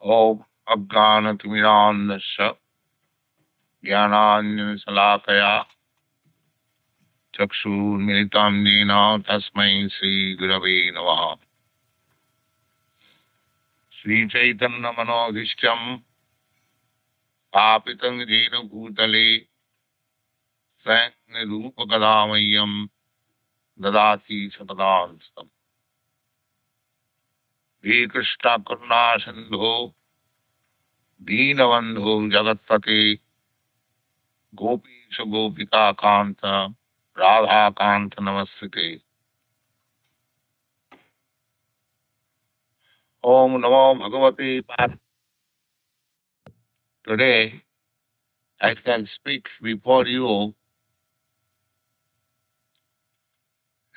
Om Ajnanatimidandasya Jnananjana-salakaya Chakshurmilitam Jena Tasmai Sri Gurave Namaha. Sri Chaitanya Manodhishtyam Papitam Jena Bhutale Sang Rupa Kadamayam Dadati Sapadānstam. He Krishna Karuna Sindho Dīnabandhū Jagatpate Gopīša Gopika Kanta Radha Kanta Namastate. Om Namo Bhagavate Parīkṣit. Today I can speak before you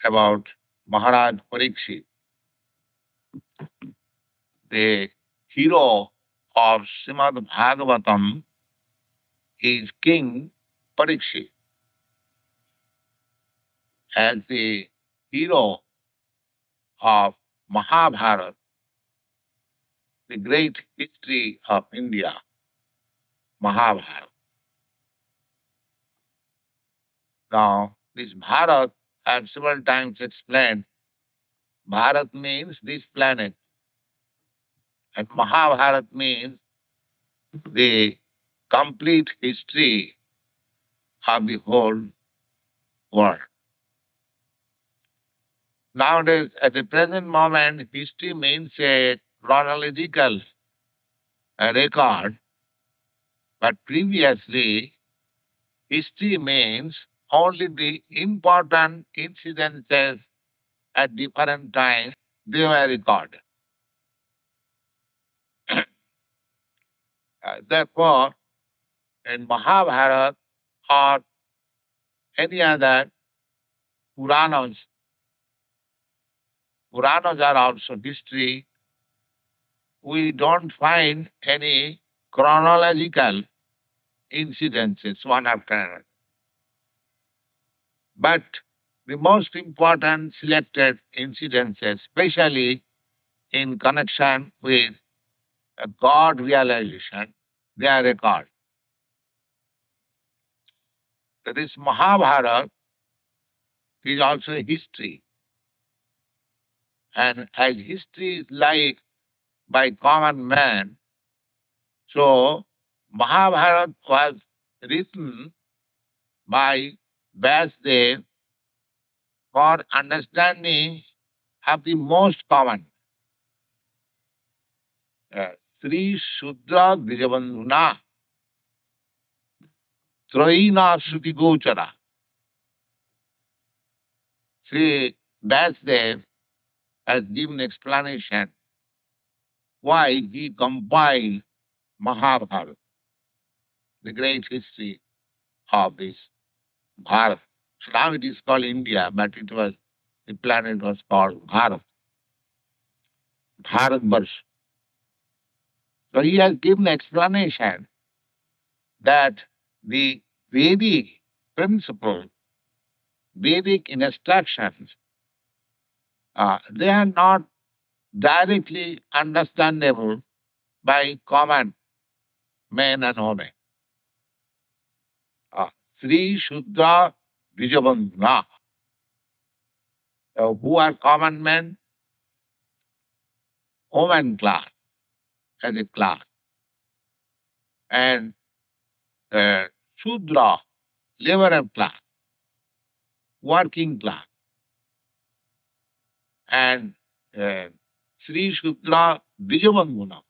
about Mahārāja Parīkṣit, the hero of Śrīmad-Bhāgavatam is King Parīkṣit. As the hero of Mahābhārata, the great history of India, Mahābhārata. Now, this Bharat, I have several times explained, Bharat means this planet, and Mahābhārata means the complete history of the whole world. Nowadays, at the present moment, history means a chronological record, but previously, history means only the important incidences at different times they were recorded. Therefore, in Mahābhārata or any other Purāṇas, Purāṇas are also history, we don't find any chronological incidences one after another. But the most important selected incidences, especially in connection with God realization, they are recorded. So this Mahābhārata is also a history. And as history is liked by common man, so Mahābhārata was written by Vyāsadeva for understanding of the most common. Śrī-śūdra-dvijabandhūnaṁ, trayī śruti-gocarā. Sri Vyāsadeva has given explanation why he compiled Mahābhārata, the great history of this Bharata. So now it is called India, but the planet was called Bharata. Bhārata-varṣa. So he has given explanation that the Vedic principle, Vedic instructions, they are not directly understandable by common men and women. Śrī-śūdra-dvijabandhūnaṁ. Who are common men? Women class as a class. And Shudra, laborer class, working class. And Śrī-śūdra-dvijabandhūnaṁ.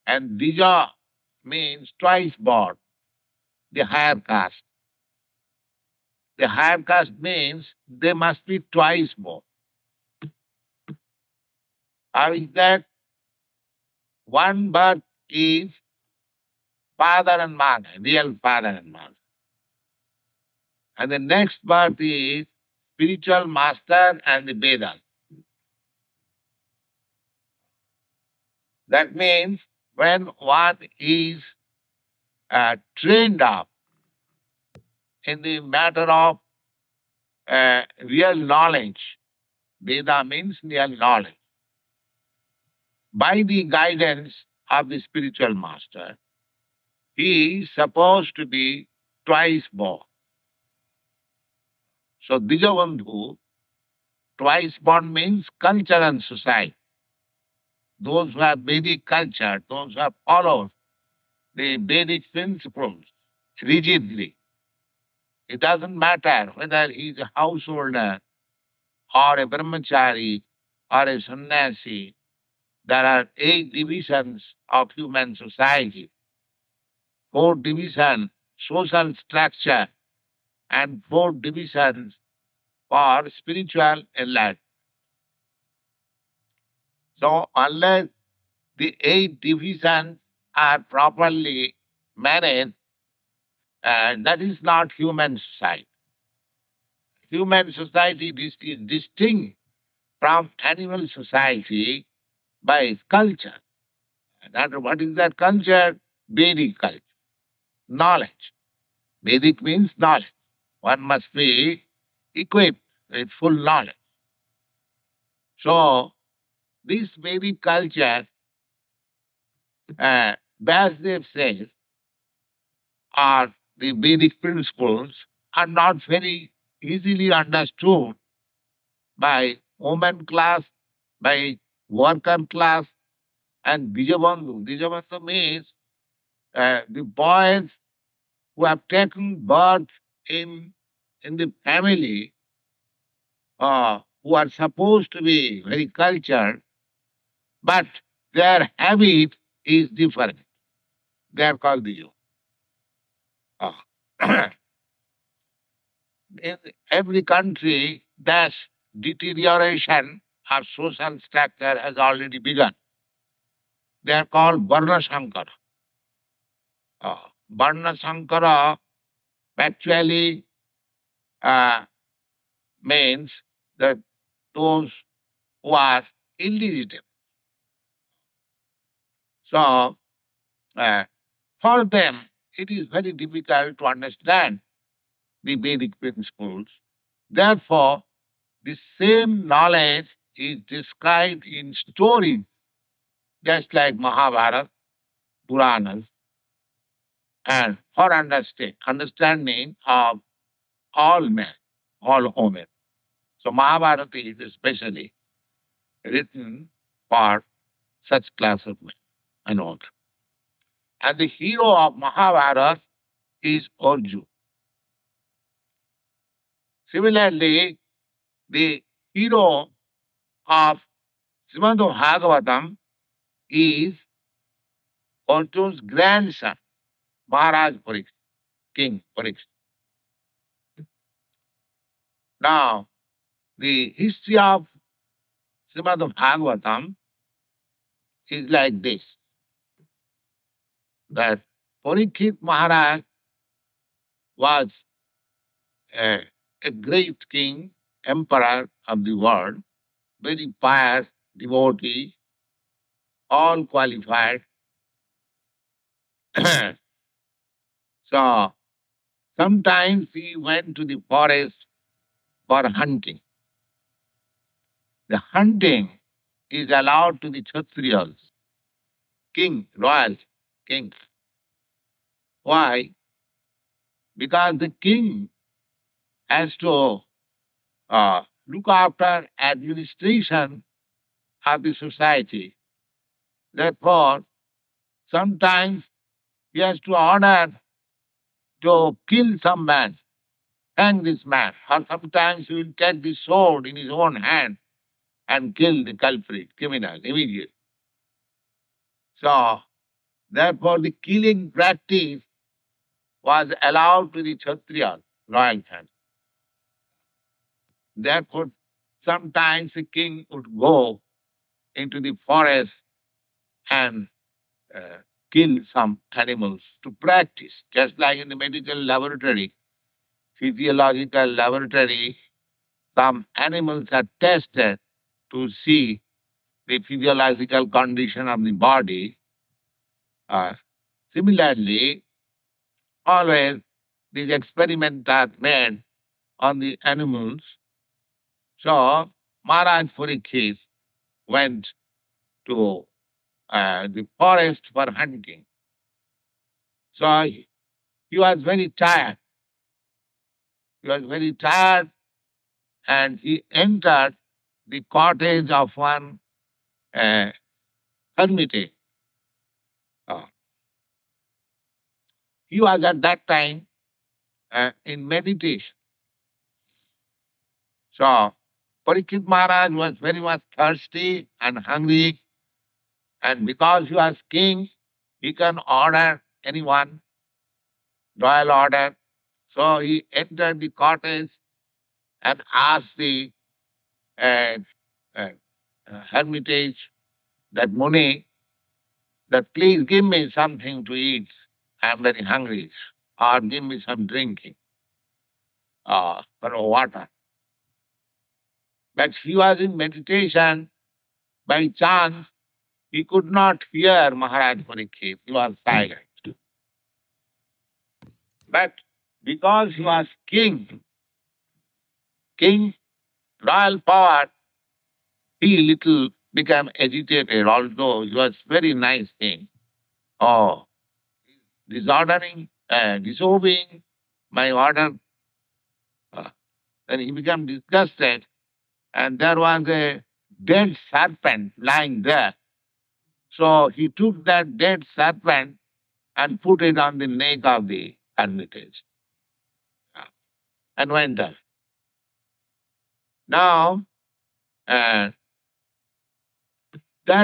And Dvija means twice born, the higher caste. The higher caste means they must be twice born. How is that? One birth is father and mother, real father and mother. And the next birth is spiritual master and the Vedas. That means when one is trained up in the matter of real knowledge, Veda means real knowledge, by the guidance of the spiritual master, he is supposed to be twice born. So Dvijabandhu, twice born means culture and society. Those who have Vedic culture, those who have followed the Vedic principles rigidly. It doesn't matter whether he is a householder or a brahmachari or a sannyasi. There are 8 divisions of human society, 4 divisions social structure, and 4 divisions for spiritual enlightenment. So unless the 8 divisions are properly managed, that is not human society. Human society is distinct from animal society by its culture. And what is that culture? Vedic culture. Knowledge. Vedic means knowledge. One must be equipped with full knowledge. So, this Vedic culture, Vyāsadeva says, or the Vedic principles are not very easily understood by woman class, by worker class, and Dvijabandhu. Dvijabandhu means the boys who have taken birth in the family, who are supposed to be very cultured, but their habit is different. They are called Dvijabandhu. In every country, that deterioration of social structure has already begun. They are called Varna Sankara. Varna Sankara actually means that those who are illegitimate. So, for them, it is very difficult to understand the Vedic principles. Therefore, the same knowledge is described in stories, just like Mahābhārata, Purāṇas, and for understanding of all men, all women. So Mahābhārata is especially written for such class of men and all. And the hero of Mahābhārata is Arjuna. Similarly, the hero of Śrīmad-Bhāgavatam is Arjuna's grandson, Mahārāja Parīkṣit, King Parīkṣit. Now, the history of Śrīmad-Bhāgavatam is like this, that Parīkṣit Maharaj was a great king, emperor of the world, very pious, devotee, all qualified. So, sometimes he went to the forest for hunting. The hunting is allowed to the Kshatriyas, king, royal king. Why? Because the king has to look after administration of the society. Therefore, sometimes he has to order to kill some man, hang this man, or sometimes he will take the sword in his own hand and kill the culprit, criminal, immediately. So, therefore, the killing practice was allowed to the Kshatriyas, royal family. Therefore, sometimes the king would go into the forest and kill some animals to practice, just like in the medical laboratory, physiological laboratory, some animals are tested to see the physiological condition of the body. Similarly, always these experiments are made on the animals. So, Mahārāja Parīkṣit went to the forest for hunting. So he was very tired. He was very tired and he entered the cottage of one hermitage. Uh, he was at that time in meditation. So Parīkṣit Maharaj was very much thirsty and hungry, and because he was king, he can order anyone, royal order. So he entered the cottage and asked the uh, uh, hermitage, that Muni, that please give me something to eat. I am very hungry. Or give me some drinking, or water. But he was in meditation. By chance, he could not hear Mahārāja Parīkṣit. He was silent. But because he was king, royal power, he little became agitated, although he was very nice king. Oh, disobeying my order. Then he became disgusted, and there was a dead serpent lying there. So he took that dead serpent and put it on the neck of the hermitage and went there. Now, that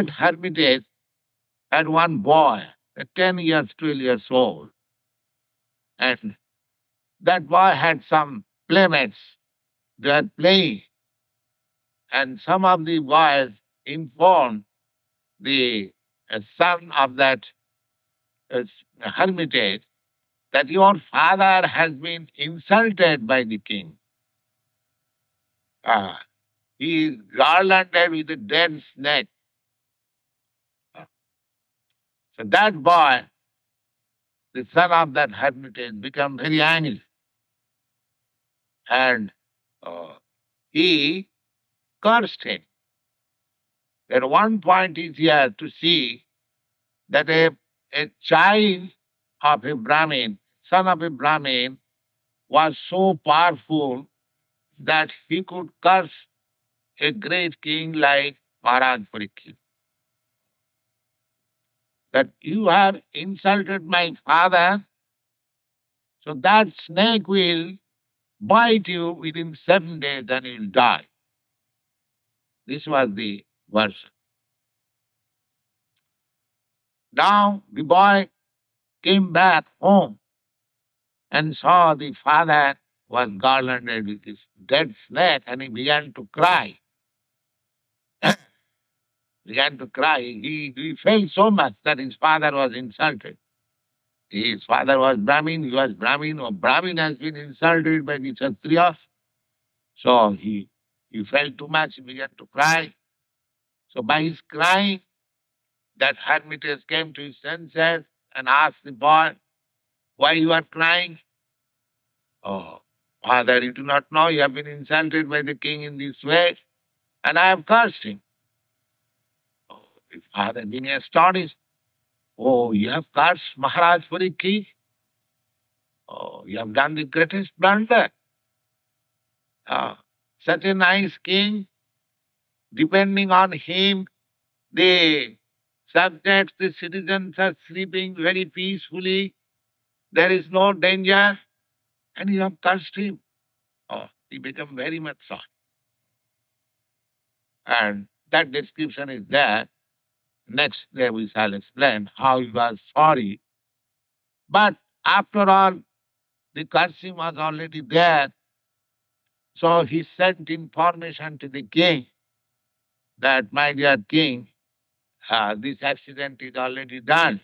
hermitage had one boy, 10 years, 12 years old, and that boy had some playmates. They were playing, and some of the boys informed the son of that hermitage that your father has been insulted by the king. He is garlanded with a dead snake. So that boy, the son of that hermitage, became very angry. And he cursed him. At one point is here to see that a child of a Brahmin, son of a Brahmin, was so powerful that he could curse a great king like Mahārāja Parīkṣit. That you have insulted my father, so that snake will bite you within 7 days and you will die. This was the verse. Now the boy came back home and saw the father was garlanded with this dead snake, and he began to cry. He felt so much that his father was insulted. His father was Brahmin, he was Brahmin, or Brahmin has been insulted by the Kshatriyas. So he felt too much, he began to cry. So by his crying, that hermitage came to his senses and asked the boy, why you are crying? Oh, father, you do not know you have been insulted by the king in this way, and I have cursed him. Oh, the father being astonished. Oh, you have cursed Mahārāja Parīkṣit? Oh, you have done the greatest blunder. Such a nice king, depending on him, the subjects, the citizens are sleeping very peacefully. There is no danger, and you have cursed him. Oh, he became very much sorry. And that description is there. Next day we shall explain how he was sorry. But after all, the cursing was already there. So he sent information to the king that, my dear king, this accident is already done.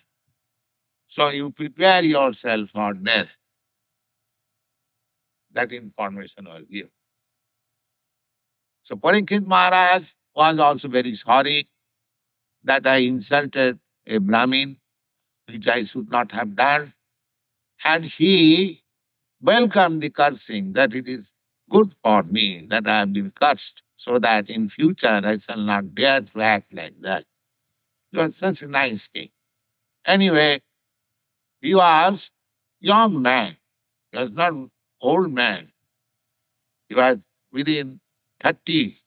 So you prepare yourself for death. That information was given. So Parīkṣit Maharaj was also very sorry that I insulted a Brahmin, which I should not have done. And he welcomed the cursing, that it is good for me that I have been cursed, so that in future I shall not dare to act like that. He was such a nice king. Anyway, he was young man. He was not old man. He was within 30.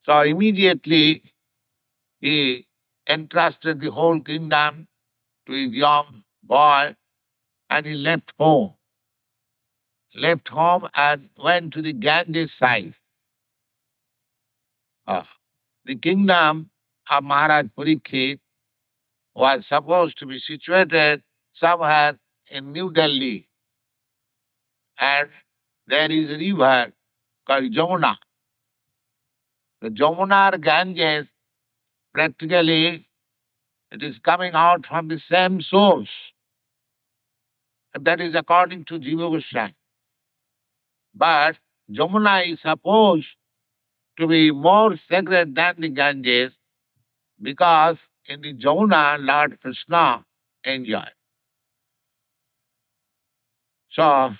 So immediately he entrusted the whole kingdom to his young boy and he left home. Left home and went to the Ganges side. The kingdom of Mahārāja Parīkṣit was supposed to be situated somewhere in New Delhi. And there is a river called Jamuna. The Jamuna or Ganges, practically, it is coming out from the same source. And that is according to Jiva-Goswami. But Jamuna is supposed to be more sacred than the Ganges because in the Jamuna, Lord Krishna enjoyed. So,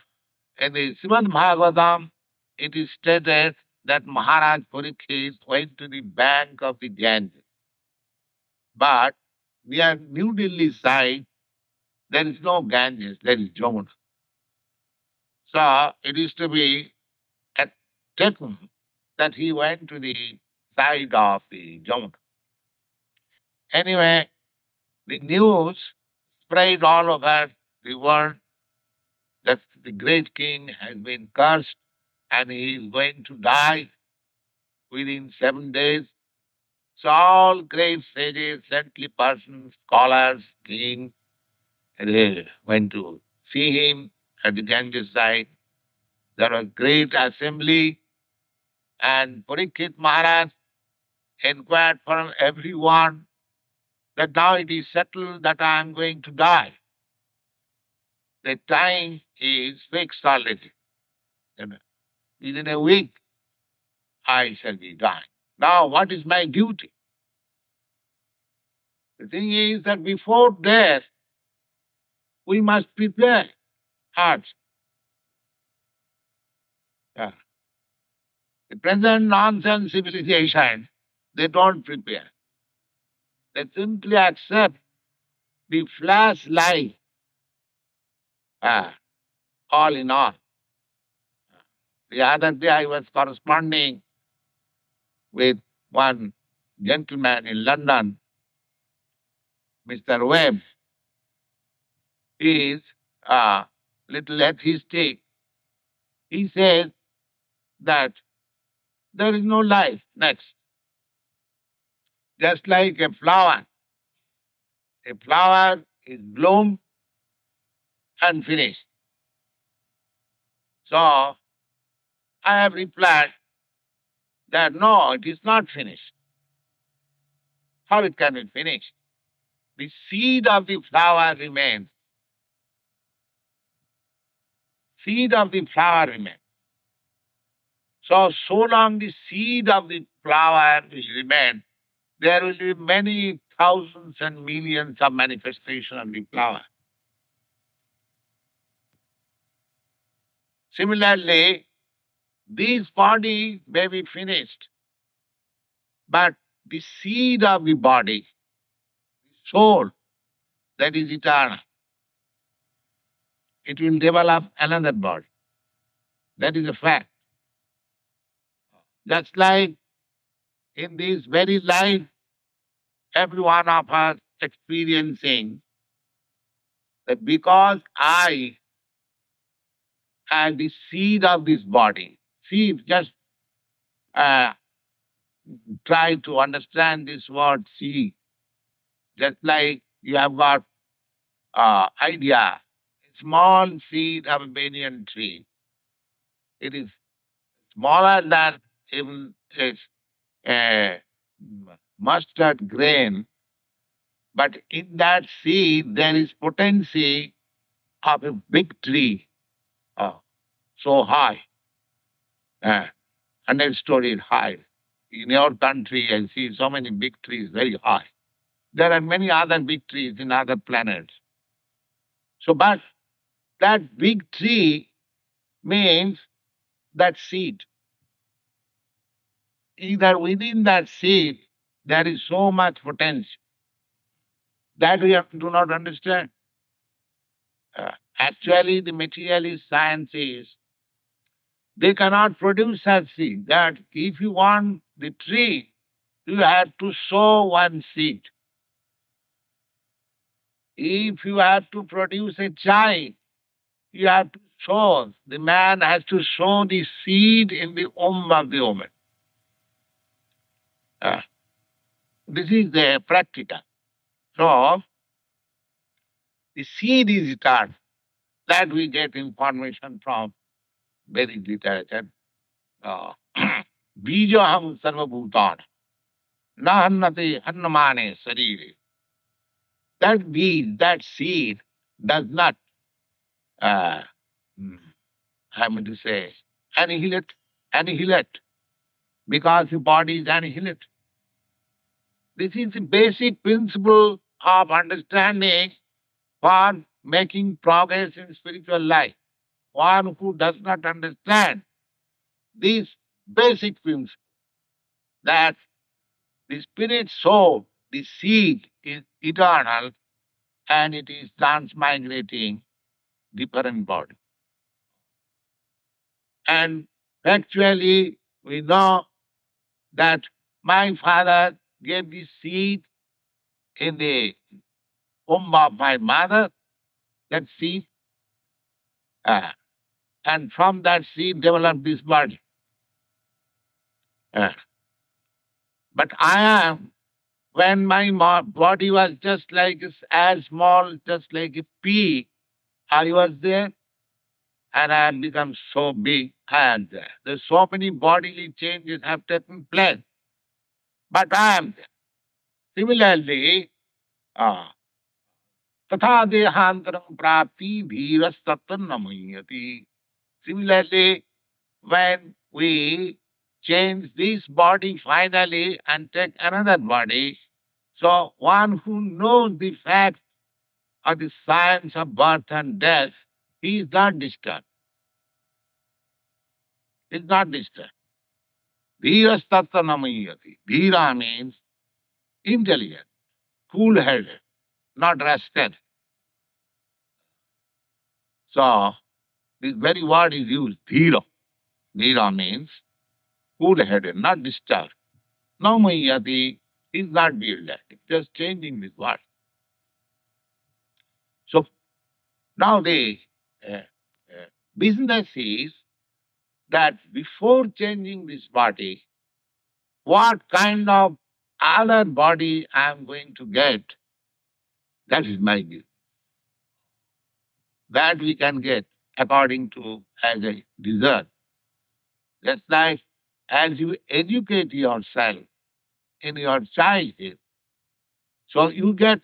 in the Śrīmad-Bhāgavatam, it is stated that Mahārāja Parīkṣit went to the bank of the Ganges. But near New Delhi side, there is no Ganges, there is Jamuna. So, it is to be taken that he went to the side of the Jamuna. Anyway, the news spread all over the world that the great king has been cursed and he is going to die within 7 days. So all great sages, saintly persons, scholars, kings, they went to see him at the Ganges side. There was great assembly and Parīkṣit Maharaj inquired from everyone that now it is settled that I am going to die. The time is fixed already. Within a week, I shall be dying. Now, what is my duty? The thing is that before death, we must prepare hearts. The present nonsense civilization, they don't prepare. They simply accept the flash life, all in all. The other day I was corresponding with one gentleman in London, Mr. Webb. He is a little atheistic. He says that there is no life next. Just like a flower. A flower is bloomed and finished. So, I have replied that no, it is not finished. How it can be finished? The seed of the flower remains. Seed of the flower remains. So long the seed of the flower will remain, there will be many thousands and millions of manifestations of the flower. Similarly, these bodies may be finished, but the seed of the body, the soul, that is eternal. It will develop another body. That is a fact. Just like in this very life, every one of us experiencing that because I am the seed of this body, seed, just try to understand this word seed. Just like you have got idea, a small seed of a banyan tree. It is smaller than even a mustard grain, but in that seed there is potency of a big tree, so high, 100 stories high. In your country, I see so many big trees, very high. There are many other big trees in other planets. So, but that big tree means that seed. Either within that seed There is so much potential that we do not understand. Actually, the materialist science is they cannot produce such seed. That if you want the tree, you have to sow one seed. If you have to produce a child, you have to sow. The man has to sow the seed in the womb of the woman. This is the practical. So, the seed is eternal. That we get information from Vedic literature. Bijaham sarvabhutana. Na hannate hannamane sarire. That bead, that seed does not, I mean to say, annihilate, because the body is annihilate. This is the basic principle of understanding for making progress in spiritual life. One who does not understand this basic principle, that the spirit soul, the seed is eternal and it is transmigrating different body. And actually, we know that my father gave the seed in the womb of my mother, that seed, and from that seed developed this body. But I am, when my body was just like as small, just like a pea, I was there, and I have become so big, and there's so many bodily changes have taken place. But I am there. Similarly, tatha dehantaram prapti dhiras tattanamayati. Similarly, when we change this body finally and take another body, so one who knows the fact of the science of birth and death, he is not disturbed. He is not disturbed. Dhiras tattanamayati. Dhira means intelligent, cool-headed, not rested. So, this very word is used, dhira. Dhira means cool-headed, not disturbed. Namayati is not built. It's just changing this word. So, now the business is that before changing this body, what kind of other body I am going to get, that is my gift. That we can get according to as a desert. Just like as you educate yourself in your childhood, so you get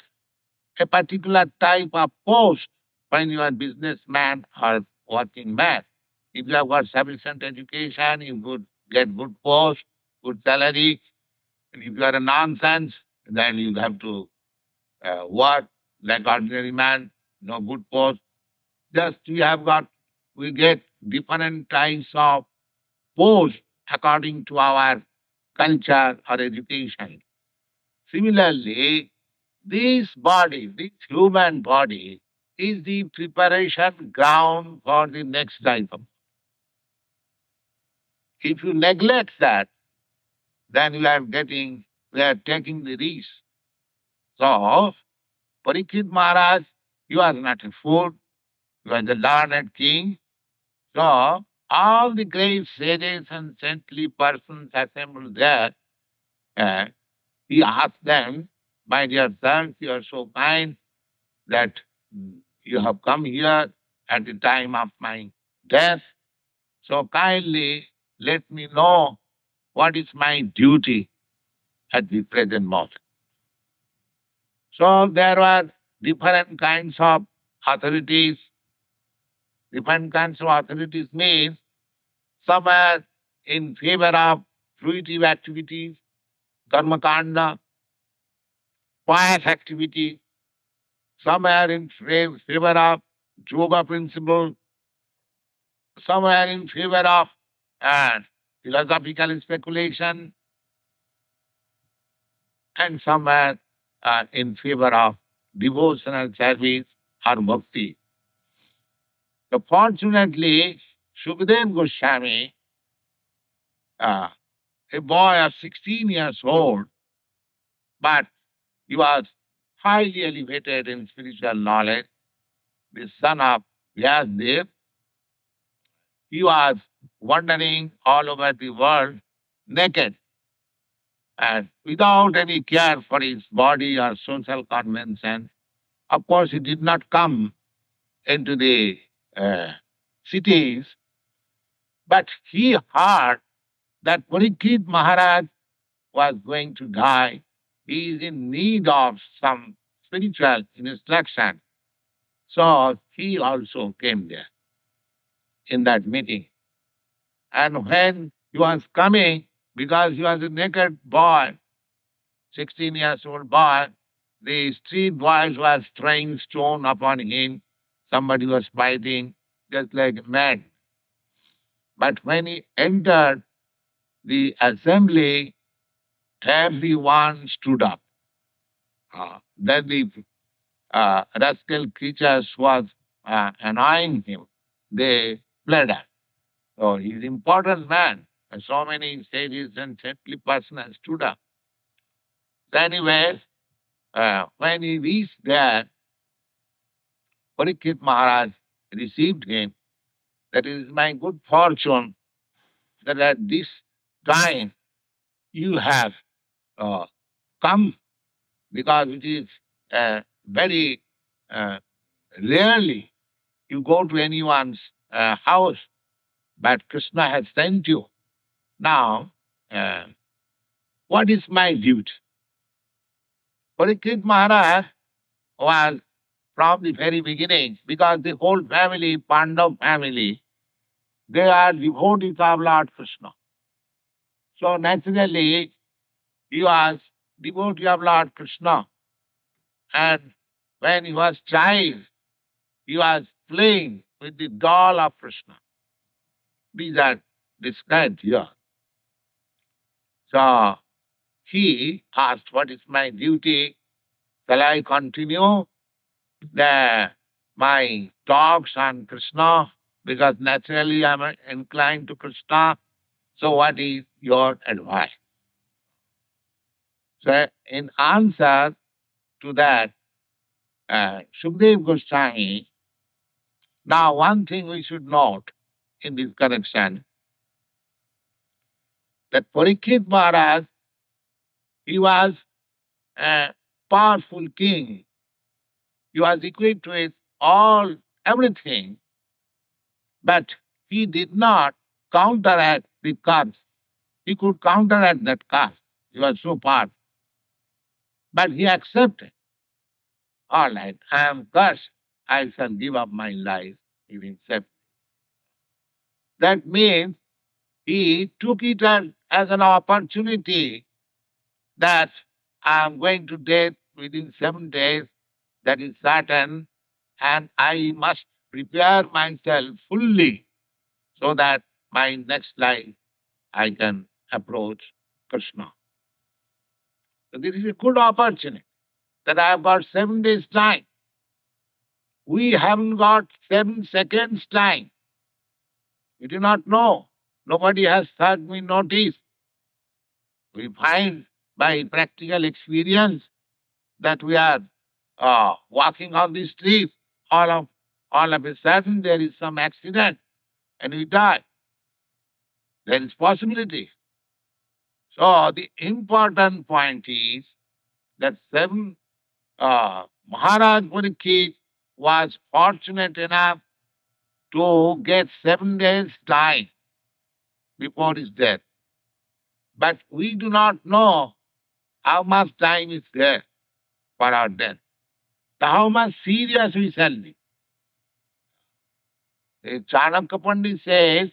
a particular type of post when you are businessman or working man. If you have got sufficient education, you would get good post, good salary. And if you are a nonsense, then you have to work like ordinary man, no good post. Just we get different types of posts according to our culture or education. Similarly, this body, this human body, is the preparation ground for the next type of. If you neglect that, then we are taking the risk. So, Parīkṣit Maharaj, you are not a fool, you are the learned king. So, all the great sages and saintly persons assembled there, he asked them, my dear sons, you are so kind that you have come here at the time of my death. So kindly let me know what is my duty at the present moment. So there were different kinds of authorities. Different kinds of authorities means some are in favor of fruitive activities, karma-kanda, pious activities. Some are in favor of yoga principle. Some are in favor of philosophical speculation. and some were in favor of devotional service or bhakti. So fortunately, Shukadeva Goswami, a boy of 16 years old, but he was highly elevated in spiritual knowledge, the son of Vyāsadeva. He was wandering all over the world naked and without any care for his body or social convention. Of course, he did not come into the cities, but he heard that Parīkṣit Maharaj was going to die. He is in need of some spiritual instruction. So he also came there in that meeting. And when he was coming, because he was a naked boy, 16 years old boy, the street boys was throwing stone upon him. Somebody was fighting, just like mad. But when he entered the assembly, everyone stood up. Then the rascal creatures was annoying him. They fled out. So he's an important man. And so many sages and saintly persons stood up. So anyway, when he reached there, Parīkṣit Maharaj received him. That is my good fortune that at this time you have come, because it is very rarely you go to anyone's house, but Krishna has sent you. Now, what is my duty? Parīkṣit Maharaj was from the very beginning, because the whole family, Pandav family, they are devotees of Lord Krishna. So naturally, he was devotee of Lord Krishna. And when he was child, he was playing with the doll of Krishna. These are described here. So he asked, what is my duty? Shall I continue my talks on Krishna? Because naturally I am inclined to Krishna. So what is your advice? So in answer to that, Shukadeva Goswami, now one thing we should note in this connection, that Parīkṣit Maharaj, he was a powerful king. He was equipped with everything, but he did not counteract the curse. He could counteract that curse. He was so powerful. But he accepted. All right, I am cursed. I shall give up my life. He accepted. That means he took it as an opportunity that I am going to death within 7 days. That is certain, and I must prepare myself fully so that my next life I can approach Krishna. So this is a good opportunity that I have got 7 days time. We haven't got 7 seconds time. We do not know. Nobody has served me notice. We find by practical experience that we are walking on the street. All of a sudden there is some accident and we die. There is possibility. So the important point is that Mahārāja Parīkṣit was fortunate enough to get 7 days time before his death. But we do not know how much time is there for our death. So how much serious we shall be. Chanakya Pandit says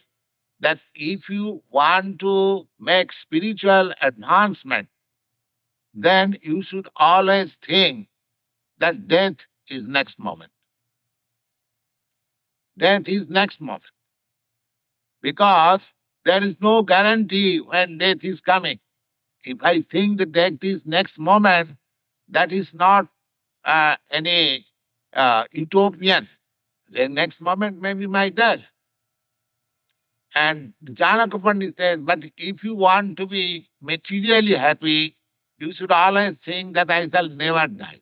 that if you want to make spiritual advancement, then you should always think that death is next moment. Death is next moment. Because there is no guarantee when death is coming. If I think the death is next moment, that is not any utopian. The next moment may be my death. And Janaka Pandit says, but if you want to be materially happy, you should always think that I shall never die.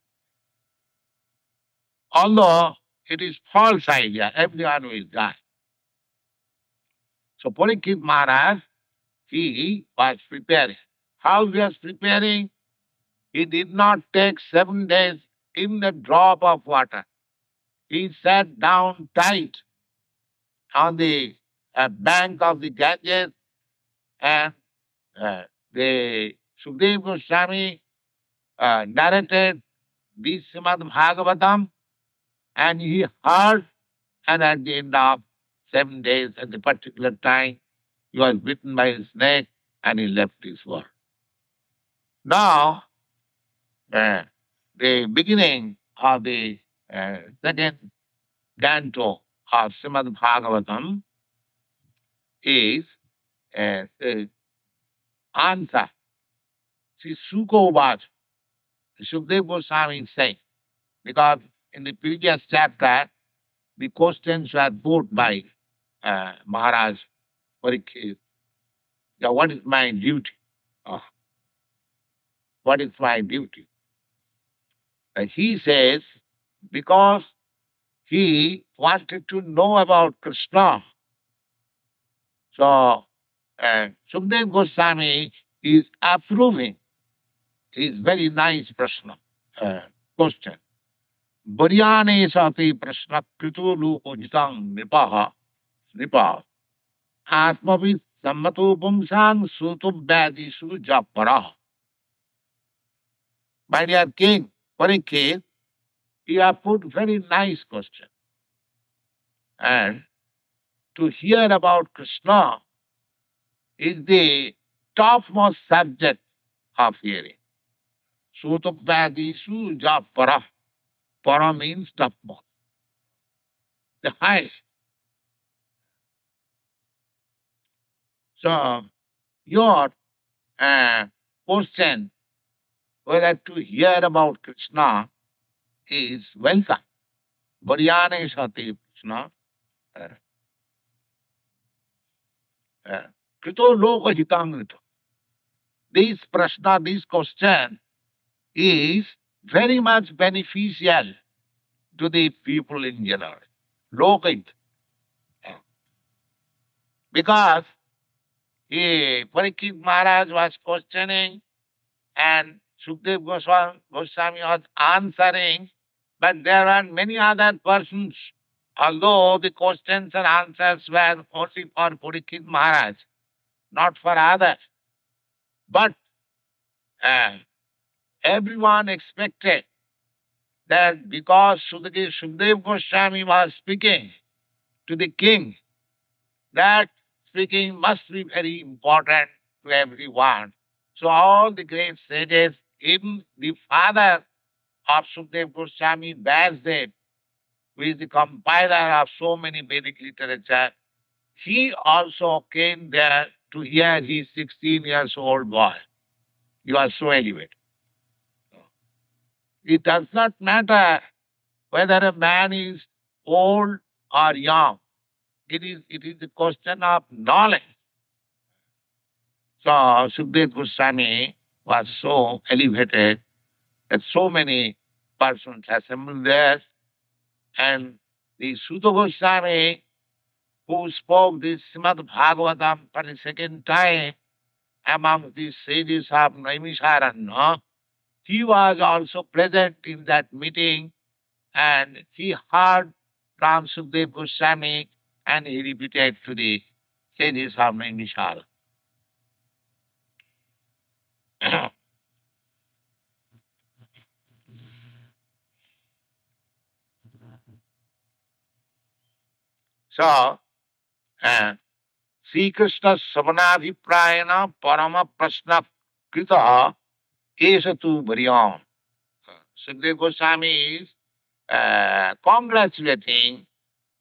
Although it is false idea, everyone will die. So Parīkṣit Maharaj, he was preparing. How he was preparing? He did not take 7 days in a drop of water. He sat down tight on the bank of the Ganges, and the Sukadeva Goswami narrated the Śrīmad-Bhāgavatam, and he heard, and at the end of 7 days, at the particular time, he was bitten by a snake and he left this world. Now, the beginning of the second canto of Śrīmad-Bhāgavatam is the answer. See, Sukha Sukadeva Goswami is saying, because in the previous chapter, the questions were put by Mahārāja Parīkṣit. Now, what is my duty? What is my duty? He says, because he wanted to know about Krishna. So, Sukadeva Goswami is approving his very nice question. Bharyane sati prashna krito luko jitang nipaha atmavid sammato pumsang śruti-śūdra-dvijabandhūnaṁ. My dear King Parīkṣit, you have put very nice question. And to hear about Krishna is the topmost subject of hearing. Śruti-śūdra-dvijabandhūnaṁ. Para means topmost, the highest. So, your question whether to hear about Krishna is welcome. Bharyane sati Krishna. Krito loka hitangrito. This prashna, this question is very much beneficial to the people in general. Lokait. Because Parīkṣit Maharaj was questioning and Sukadeva Goswami was answering, but there are many other persons. Although the questions and answers were only for Parīkṣit Maharaj, not for others. But everyone expected that because Sukadeva Goswami was speaking to the king, that speaking must be very important to everyone. So all the great sages, even the father of Sukadeva Goswami, Vyāsadeva, who is the compiler of so many Vedic literature, he also came there to hear his 16-year-old boy. He was so elevated. It does not matter whether a man is old or young. It is a question of knowledge. So Sukadeva Goswami was so elevated that so many persons assembled there, and the Sutta Goswami, who spoke this Śrīmad-Bhāgavatam for the second time among the sages of Naimisharanya, he was also present in that meeting, and he heard from Sukadeva Goswami and he repeated to the sages of Naimisharanya. So, Sri Krishna Savanadhiprayana Parama Prasna Krita Esatu Bharyam. Sukadeva Goswami is congratulating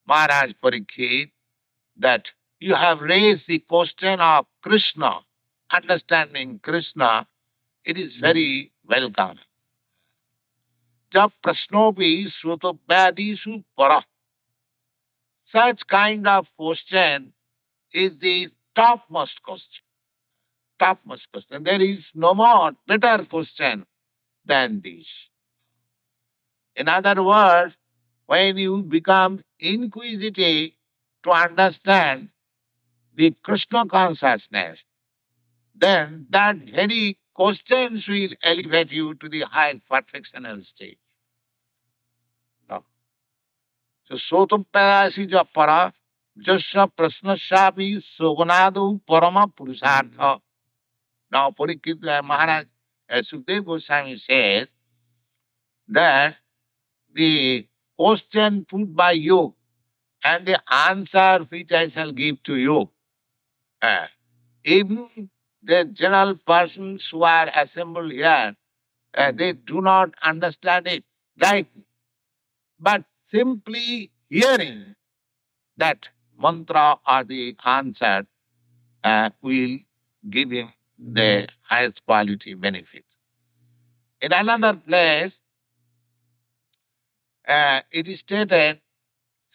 Mahārāja Parīkṣit that you have raised the question of Krishna, understanding Krishna it is very welcome. Jab prashnopi srutobhyadishu para. Such kind of question is the topmost question. Topmost question. There is no more better question than this. In other words, when you become inquisitive to understand the Krishna consciousness, then that very questions will elevate you to the higher perfectional state. No. So, sotam payasi ja para, jasya prasnasyapi soganadu parama purusartha. Now, Parīkṣit Mahārāja Sukadeva Goswami says that the question put by you and the answer which I shall give to you, even the general persons who are assembled here, they do not understand it rightly. But simply hearing that mantra or the answer will give him the highest quality benefit. In another place, it is stated,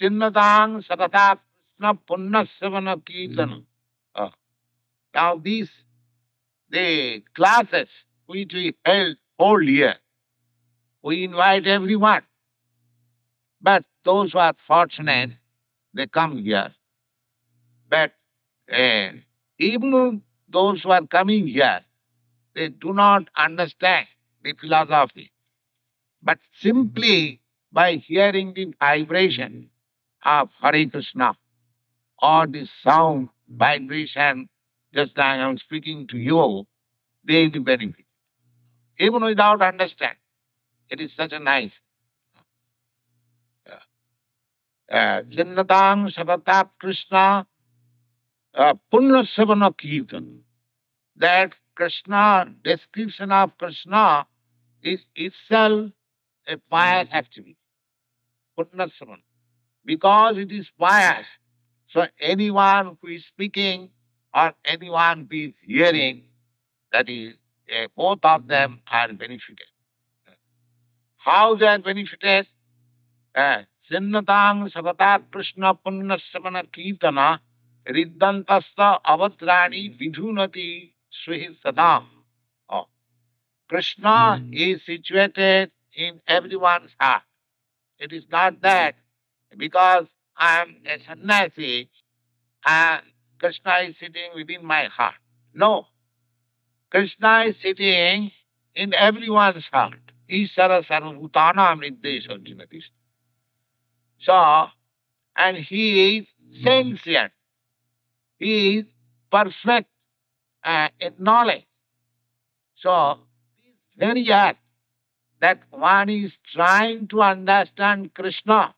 Chinnatang Satata Krishna Punnasavana Kirtana. Now these, the classes which we hold here, we invite everyone. But those who are fortunate, they come here. But even those who are coming here, they do not understand the philosophy. But simply by hearing the vibration of Hare Krishna or the sound, vibration, just like I am speaking to you, they will benefit. Even without understanding. It is such a nice. Chinnatang Savatap Krishna Punnasavana Kirtan. That Krishna, description of Krishna is itself a pious activity. Punnasavana. Because it is pious, so anyone who is speaking or anyone who is hearing, that is, both of them are benefited. How they are benefited? Chinnatang Savatat Krishna Punnasavana Kirtana Riddantasta Avatrani Vidhunati Sri Sadam. Krishna is situated in everyone's heart. It is not that because I am a sannyasi and Krishna is sitting within my heart. No. Krishna is sitting in everyone's heart. Ishara sarvabhutanam nirdesha jinati. So, and he is sentient. He is perfect in knowledge. So, this very act that one is trying to understand Krishna,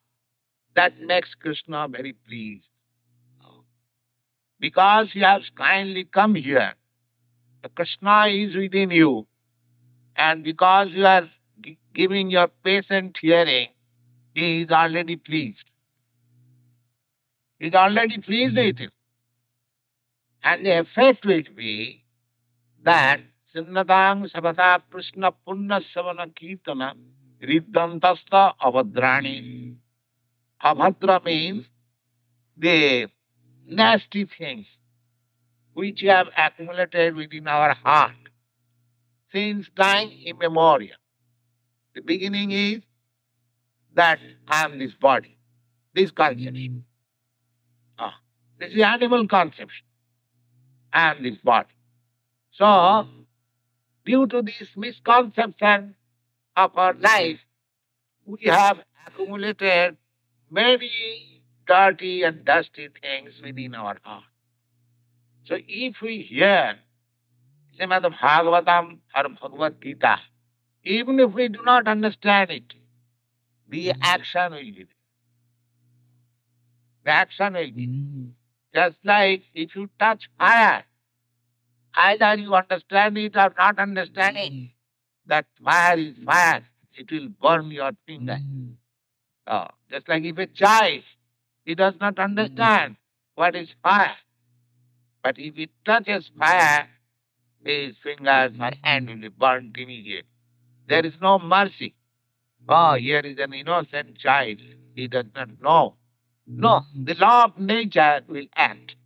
that makes Krishna very pleased. Because he has kindly come here, the Krishna is within you, and because you are giving your patient hearing, he is already pleased. He is already pleased with you. And the effect will be that Chinnatang Sabata Krishna Punna Savana Kirtana Riddantasta Avadrani. Abhadra means the nasty things which have accumulated within our heart since time immemorial. The beginning is that I am this body, this conception. This is animal conception. I am this body. So, due to this misconception of our life, we have accumulated many dirty and dusty things within our heart. So, if we hear Śrīmad-Bhāgavatam or Bhagavad Gita, even if we do not understand it, the action will be there. The action will be there. Just like if you touch fire, either you understand it or not understand it, that fire is fire. It will burn your finger. Just like if a child, he does not understand what is fire. But if it touches fire, his fingers or hand will be burnt immediately. There is no mercy. Oh, here is an innocent child. He does not know. No, the law of nature will act.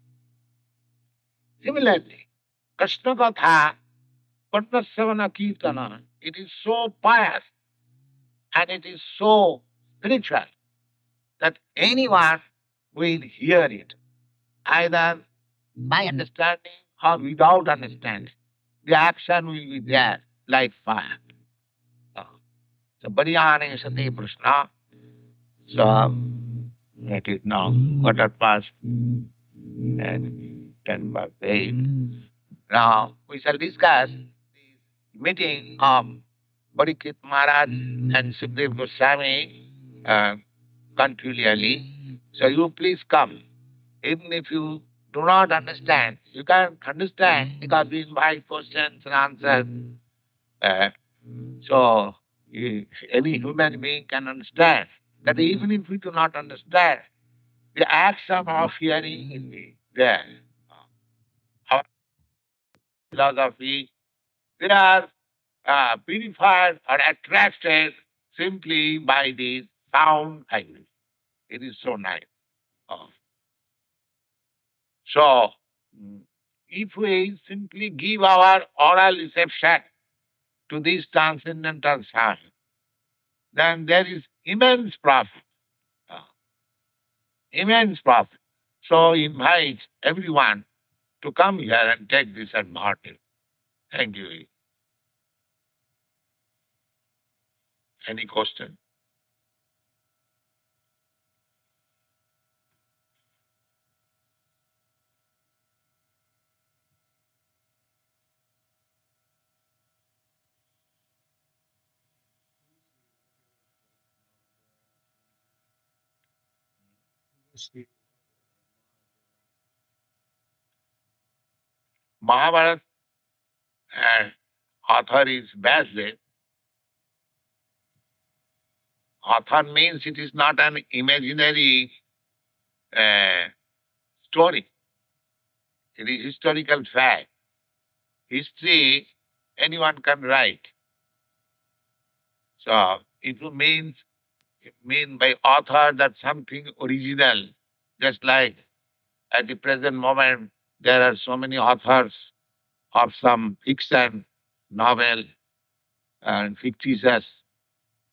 Similarly, Krishna Katha, Padmasavana Kirtana, it is so pious and it is so spiritual that anyone will hear it, either by understanding or without understanding. The action will be there like fire. So, Bhariyane Sati Prashna. So, it is now 8:15 and 10:08. Now, we shall discuss the meeting of Parīkṣit Maharaj and Sukadeva Goswami continually. So, you please come. Even if you do not understand, you can understand because we invite questions and answers. So, any human being can understand that even if we do not understand, the action of hearing will be there. Our philosophy, they are purified or attracted simply by the sound vibration. It is so nice. Uh, So, if we simply give our oral reception to this transcendental sound, then there is immense profit. uh, Immense profit. So invite everyone to come here and take this advantage. Thank you. Any question? Mahābhārata author is Vyāsadeva. Author means it is not an imaginary story. It is historical fact. History, anyone can write. So it means by author that something original, just like at the present moment there are so many authors of some fiction, novel, and fictitious.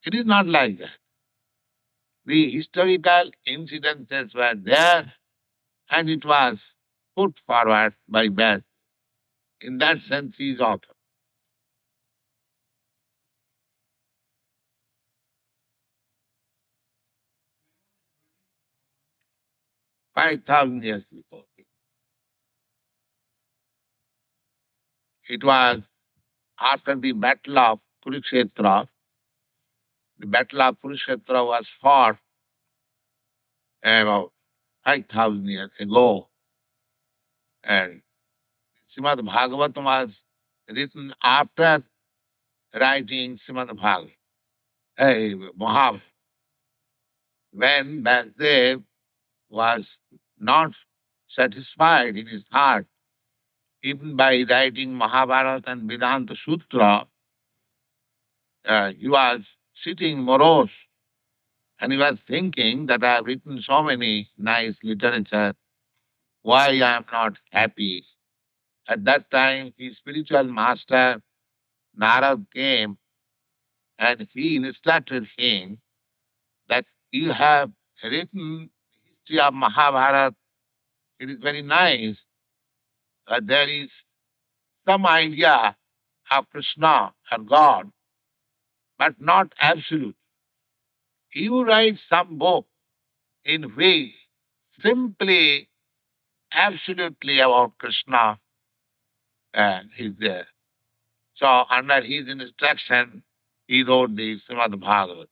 It is not like that. The historical incidences were there and it was put forward by Vyas. In that sense, he is author. 5,000 years before. It was after the battle of Kurukshetra. The battle of Kurukshetra was fought about 5,000 years ago. And Śrīmad-Bhāgavatam was written after writing Śrīmad-Bhāgavatam. Mahābhārata. When Vyāsadeva was not satisfied in his heart, even by writing Mahābhārata and Vedanta Sutra, he was sitting morose and he was thinking that I have written so many nice literature, why I am not happy. At that time, his spiritual master, Narad, came and he instructed him that you have written the history of Mahābhārata. It is very nice. There is some idea of Krishna or God, but not absolute. You write some book in which simply, absolutely about Krishna is there. So under his instruction, he wrote the Śrīmad-Bhāgavatam.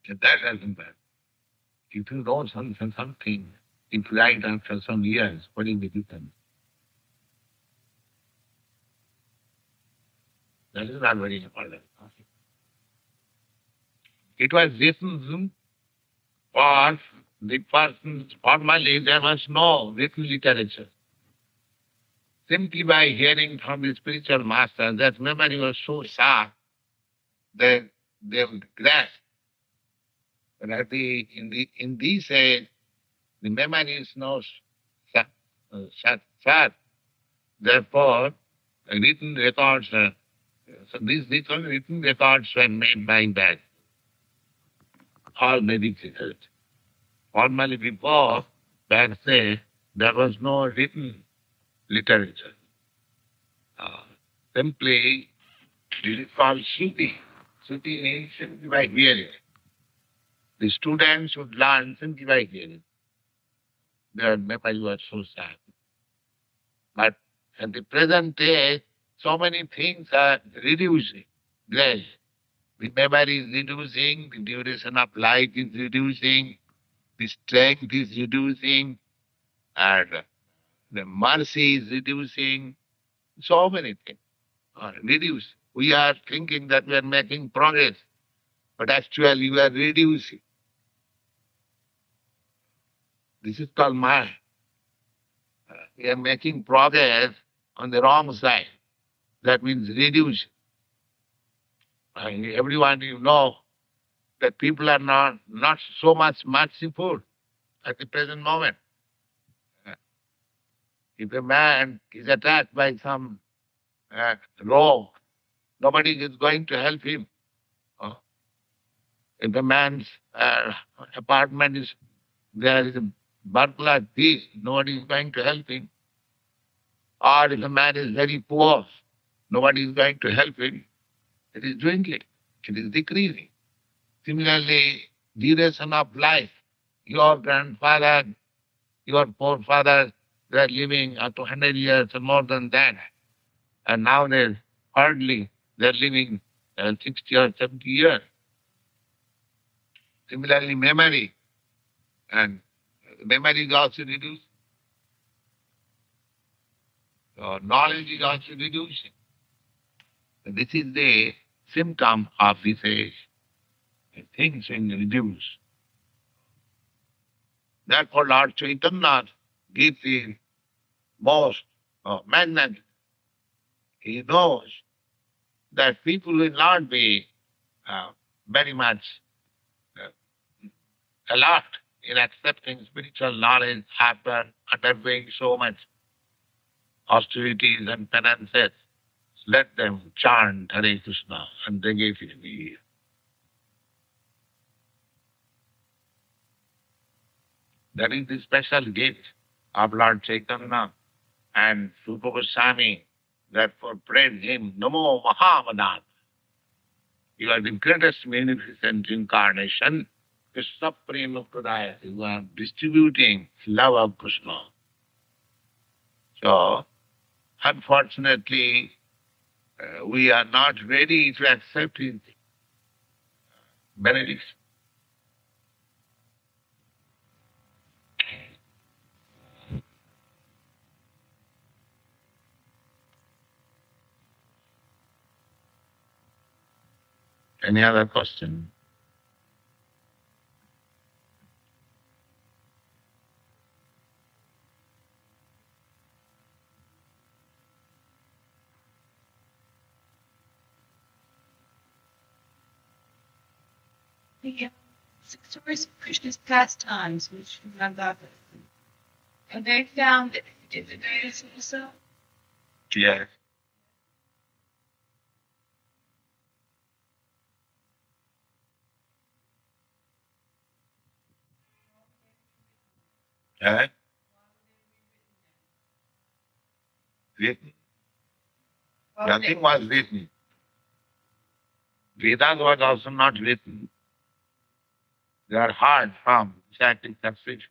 That doesn't matter. if you know something, if you write after some years, what is the difference? That is not very important. It was written for the persons. Formerly there was no written literature. Simply by hearing from the spiritual master, that memory was so sharp that they would grasp. But in this age, the memory is not sharp. Therefore, written records, so these written records were made by that. All Vedic records. Formerly before, back then, there was no written literature. Simply, this is called Śruti. Śruti means simply by hearing. The students should learn simply by hearing. Their memory was so sad. But at the present day, so many things are reducing. Gradually. The memory is reducing, the duration of life is reducing, the strength is reducing, and the mercy is reducing. So many things are reduced. We are thinking that we are making progress, but actually we are reducing. This is called Maya. We are making progress on the wrong side. That means reduce. Everyone you know that people are not so much merciful at the present moment. If a man is attacked by some rogue, nobody is going to help him. If a man's apartment is, there is a burglar thief, nobody is going to help him. Or if a man is very poor, nobody is going to help him. It is dwindling. It is decreasing. Similarly, duration of life. Your grandfather, your forefathers, they are living up to 100 years or more than that. And now they are living 60 or 70 years. Similarly, memory. And memory is also reduced. So knowledge is also reducing. This is the symptom of this age. Things will reduce. Therefore, Lord Chaitanya gives the most magnetic. He knows that people will not be very much alert in accepting spiritual knowledge after undergoing so much austerities and penances. Let them chant Hare Krishna, and they get it ear. That is the special gift of Lord Chaitanya and Rupa Goswami. Therefore, praise him. Namo Mahābhārata. You are the greatest magnificent incarnation. Krishna Prema Pradaya. You are distributing love of Krishna. So, unfortunately, we are not ready to accept his benediction. Any other question? The 6 stories of Krishna's pastimes, which Śrīmad-Bhāgavatam. And they found that he did the Vedas also? Yes. Written. Nothing was written. Vedas was also not written. They are hard from scientific succession.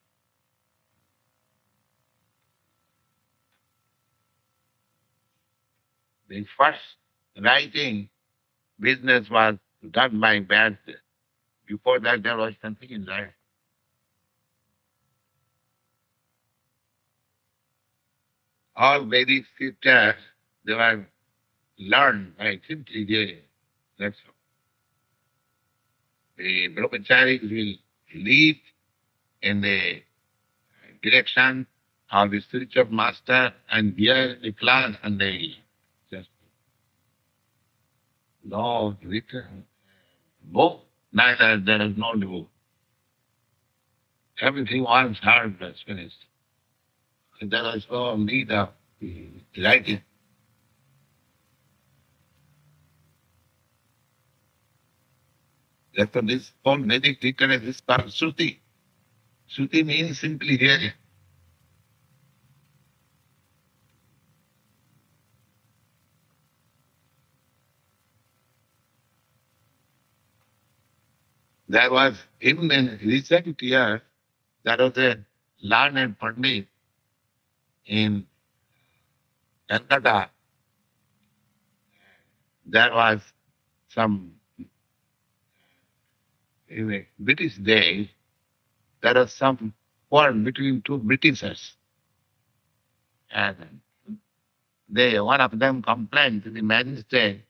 The first writing business was done by Vyāsadeva. Before that, there was something in life. all Vedic scriptures, they were learned by simply hearing. That's all. The brahmacharis will lead in the direction of the spiritual master and hear the class and they just no written book, neither there is no book. Everything once heard was finished. And there was no need of writing. Therefore this whole Vedic literature is called Śruti. Śruti means simply hearing. There was, even in recent years, there was a learned Pandit in Calcutta. There was some, in the British days, there was some war between two Britishers. And one of them complained to the magistrate,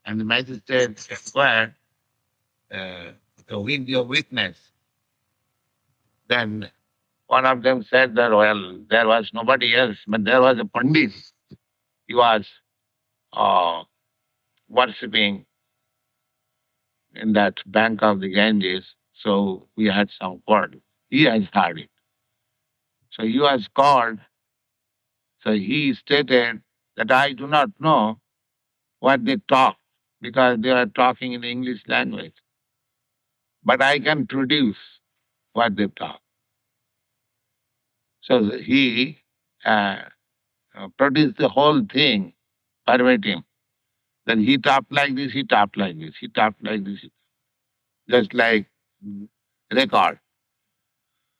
and the magistrate inquired, with your witness. Then one of them said that, well, there was nobody else, but there was a Pandit. He was worshipping in that bank of the Ganges, so we had some word. He has heard it. So he was called. So he stated that I do not know what they talk, because they are talking in the English language. But I can produce what they talk. So he produced the whole thing verbatim. Then he talked like this, he talked like this, he talked like this, just like record,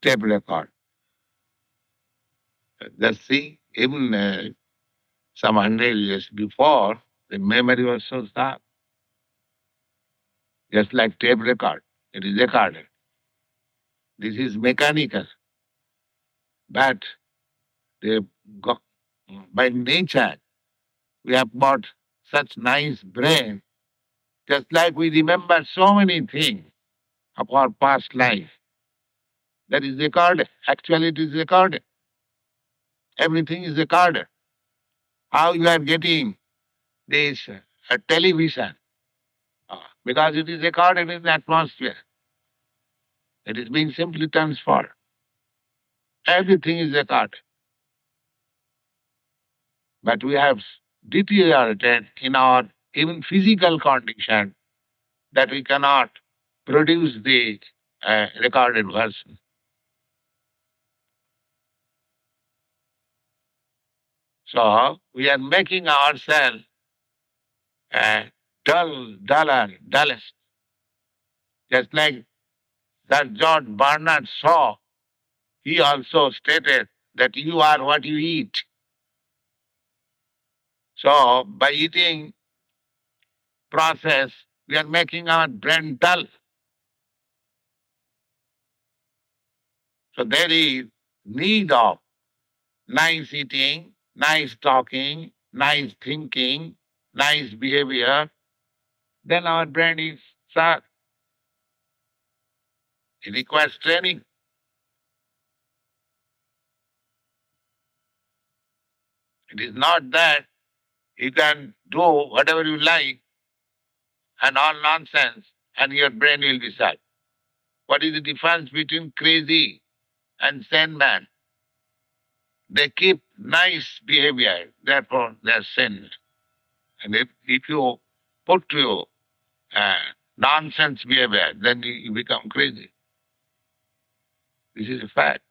tape record. Just see, even some 100 years before, the memory was so sharp. Just like tape record, it is recorded. This is mechanical. But by nature, we have got such nice brain, just like we remember so many things of our past life. That is recorded. Actually, it is recorded. Everything is recorded. How you are getting this television? Because it is recorded in the atmosphere. It is being simply transferred. Everything is recorded. But we have deteriorated in our even physical condition that we cannot produce the recorded version. So we are making ourselves dullest. Just like that George Bernard Shaw, he also stated that you are what you eat. So by eating process, we are making our brain dull. So there is need of nice eating, nice talking, nice thinking, nice behavior. Then our brain is sharp. It requires training. It is not that you can do whatever you like and all nonsense and your brain will be sharp. What is the difference between crazy and sane man? They keep nice behavior, therefore they are sane. And if you put to nonsense behavior, then you become crazy. This is a fact.